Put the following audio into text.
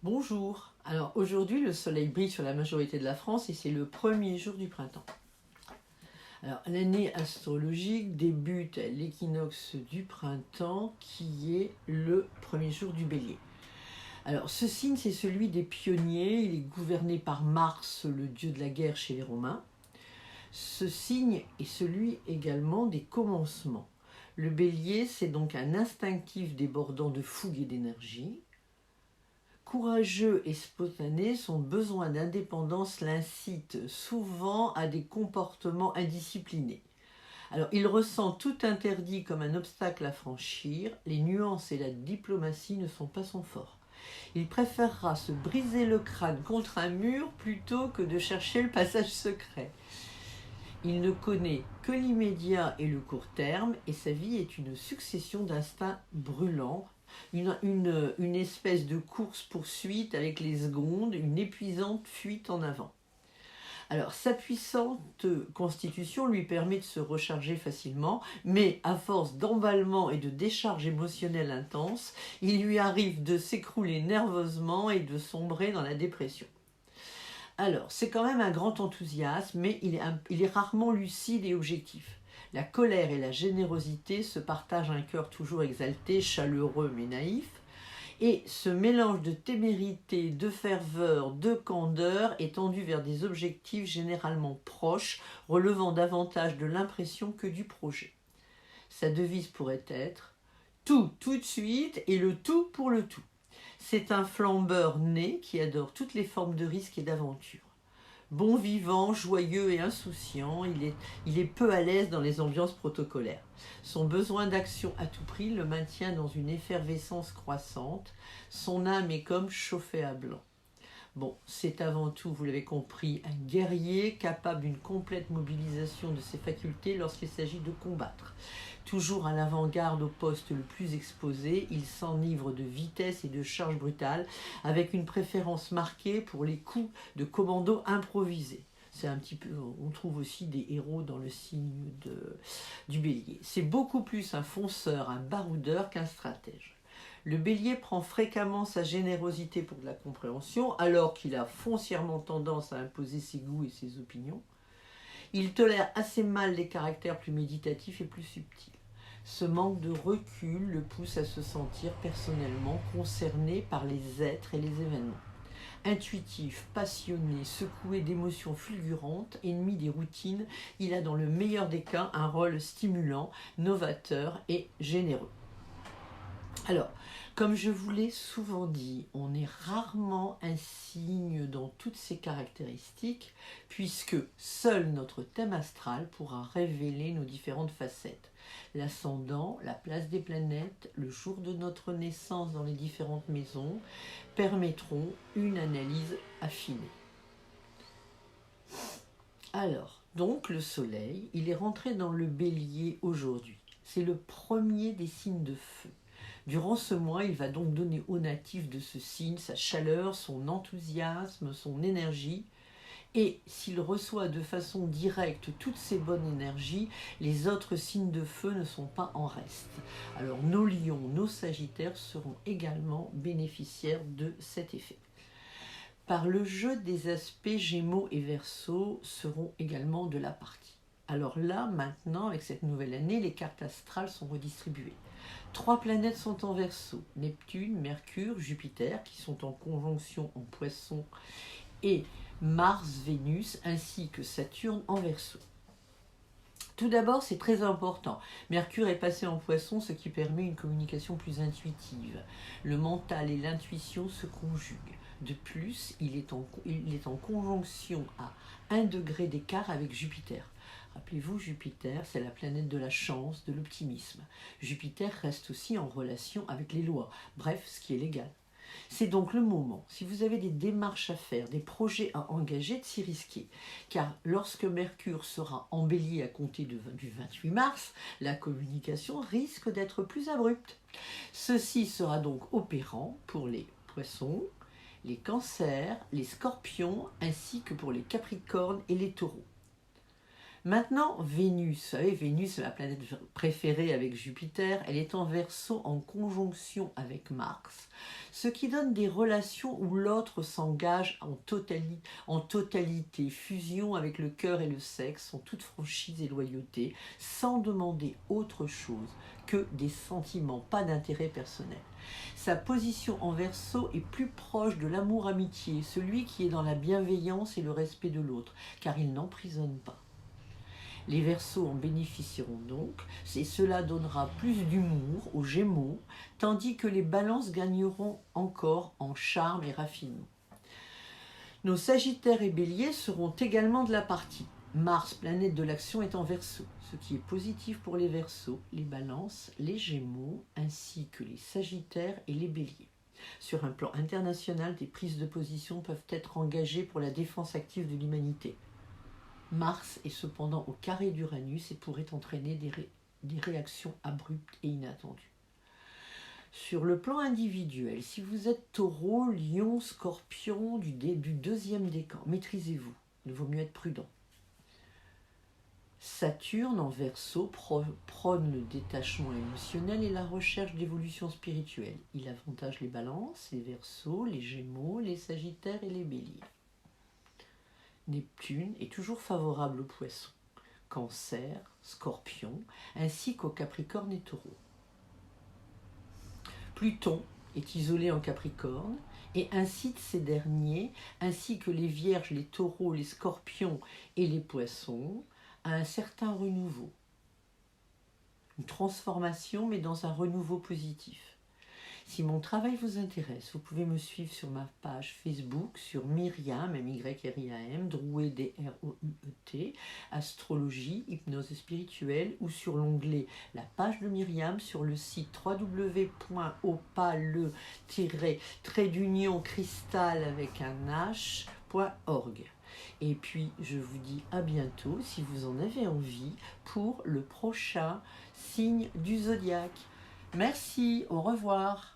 Bonjour. Alors aujourd'hui, le soleil brille sur la majorité de la France et c'est le premier jour du printemps. Alors l'année astrologique débute à l'équinoxe du printemps qui est le premier jour du bélier. Alors ce signe, c'est celui des pionniers, il est gouverné par Mars, le dieu de la guerre chez les Romains. Ce signe est celui également des commencements. Le bélier, c'est donc un instinctif débordant de fougue et d'énergie. Courageux et spontané, son besoin d'indépendance l'incite souvent à des comportements indisciplinés. Alors, il ressent tout interdit comme un obstacle à franchir, les nuances et la diplomatie ne sont pas son fort. Il préférera se briser le crâne contre un mur plutôt que de chercher le passage secret. Il ne connaît que l'immédiat et le court terme, et sa vie est une succession d'instincts brûlants, une espèce de course-poursuite avec les secondes, une épuisante fuite en avant. Alors, sa puissante constitution lui permet de se recharger facilement, mais à force d'emballement et de décharge émotionnelle intense, il lui arrive de s'écrouler nerveusement et de sombrer dans la dépression. Alors, c'est quand même un grand enthousiasme, mais il est rarement lucide et objectif. La colère et la générosité se partagent un cœur toujours exalté, chaleureux mais naïf. Et ce mélange de témérité, de ferveur, de candeur est tendu vers des objectifs généralement proches, relevant davantage de l'impression que du projet. Sa devise pourrait être « tout, tout de suite et le tout pour le tout ». C'est un flambeur né qui adore toutes les formes de risque et d'aventure. Bon vivant, joyeux et insouciant, il est peu à l'aise dans les ambiances protocolaires. Son besoin d'action à tout prix le maintient dans une effervescence croissante. Son âme est comme chauffée à blanc. Bon, c'est avant tout, vous l'avez compris, un guerrier capable d'une complète mobilisation de ses facultés lorsqu'il s'agit de combattre. Toujours à l'avant-garde au poste le plus exposé, il s'enivre de vitesse et de charge brutale, avec une préférence marquée pour les coups de commando improvisés. C'est un petit peu, on trouve aussi des héros dans le signe du bélier. C'est beaucoup plus un fonceur, un baroudeur qu'un stratège. Le bélier prend fréquemment sa générosité pour de la compréhension, alors qu'il a foncièrement tendance à imposer ses goûts et ses opinions. Il tolère assez mal les caractères plus méditatifs et plus subtils. Ce manque de recul le pousse à se sentir personnellement concerné par les êtres et les événements. Intuitif, passionné, secoué d'émotions fulgurantes, ennemi des routines, il a dans le meilleur des cas un rôle stimulant, novateur et généreux. Alors, comme je vous l'ai souvent dit, on est rarement un signe dans toutes ses caractéristiques, puisque seul notre thème astral pourra révéler nos différentes facettes. L'ascendant, la place des planètes, le jour de notre naissance dans les différentes maisons permettront une analyse affinée. Alors, donc le soleil, il est rentré dans le bélier aujourd'hui. C'est le premier des signes de feu. Durant ce mois, il va donc donner aux natifs de ce signe sa chaleur, son enthousiasme, son énergie. Et s'il reçoit de façon directe toutes ces bonnes énergies, les autres signes de feu ne sont pas en reste. Alors nos lions, nos sagittaires seront également bénéficiaires de cet effet. Par le jeu des aspects Gémeaux et Verseaux seront également de la partie. Alors là, maintenant, avec cette nouvelle année, les cartes astrales sont redistribuées. 3 planètes sont en Verseau, Neptune, Mercure, Jupiter, qui sont en conjonction en Poisson, et Mars, Vénus, ainsi que Saturne en Verseau. Tout d'abord, c'est très important. Mercure est passé en Poisson, ce qui permet une communication plus intuitive. Le mental et l'intuition se conjuguent. De plus, il est en conjonction à 1 degré d'écart avec Jupiter. Rappelez-vous, Jupiter, c'est la planète de la chance, de l'optimisme. Jupiter reste aussi en relation avec les lois, bref, ce qui est légal. C'est donc le moment, si vous avez des démarches à faire, des projets à engager, de s'y risquer. Car lorsque Mercure sera en bélier à compter du 28 mars, la communication risque d'être plus abrupte. Ceci sera donc opérant pour les poissons, les cancers, les scorpions, ainsi que pour les capricornes et les taureaux. Maintenant, Vénus, vous savez, Vénus, la planète préférée avec Jupiter, elle est en Verseau en conjonction avec Mars, ce qui donne des relations où l'autre s'engage en totalité, fusion avec le cœur et le sexe, en toute franchise et loyauté, sans demander autre chose que des sentiments, pas d'intérêt personnel. Sa position en Verseau est plus proche de l'amour-amitié, celui qui est dans la bienveillance et le respect de l'autre, car il n'emprisonne pas. Les Verseaux en bénéficieront donc, et cela donnera plus d'humour aux Gémeaux, tandis que les Balances gagneront encore en charme et raffinement. Nos Sagittaires et Béliers seront également de la partie. Mars, planète de l'action, est en Verseau, ce qui est positif pour les Verseaux, les Balances, les Gémeaux, ainsi que les Sagittaires et les Béliers. Sur un plan international, des prises de position peuvent être engagées pour la défense active de l'humanité. Mars est cependant au carré d'Uranus et pourrait entraîner des réactions abruptes et inattendues. Sur le plan individuel, si vous êtes Taureau, Lion, Scorpion du deuxième décan, maîtrisez-vous, il vaut mieux être prudent. Saturne en Verseau prône le détachement émotionnel et la recherche d'évolution spirituelle. Il avantage les Balances, les Verseaux, les Gémeaux, les Sagittaires et les Béliers. Neptune est toujours favorable aux Poissons, Cancer, Scorpion, ainsi qu'aux Capricorne et Taureau. Pluton est isolé en Capricorne et incite ces derniers, ainsi que les Vierges, les Taureaux, les Scorpions et les Poissons, à un certain renouveau. Une transformation, mais dans un renouveau positif. Si mon travail vous intéresse, vous pouvez me suivre sur ma page Facebook, sur Myriam, M-Y-R-I-A-M, Drouet, D-R-O-U-E-T, Astrologie, Hypnose spirituelle, ou sur l'onglet La page de Myriam sur le site www.opale-cristal avec un h.org. Et puis, je vous dis à bientôt, si vous en avez envie, pour le prochain signe du zodiaque. Merci, au revoir.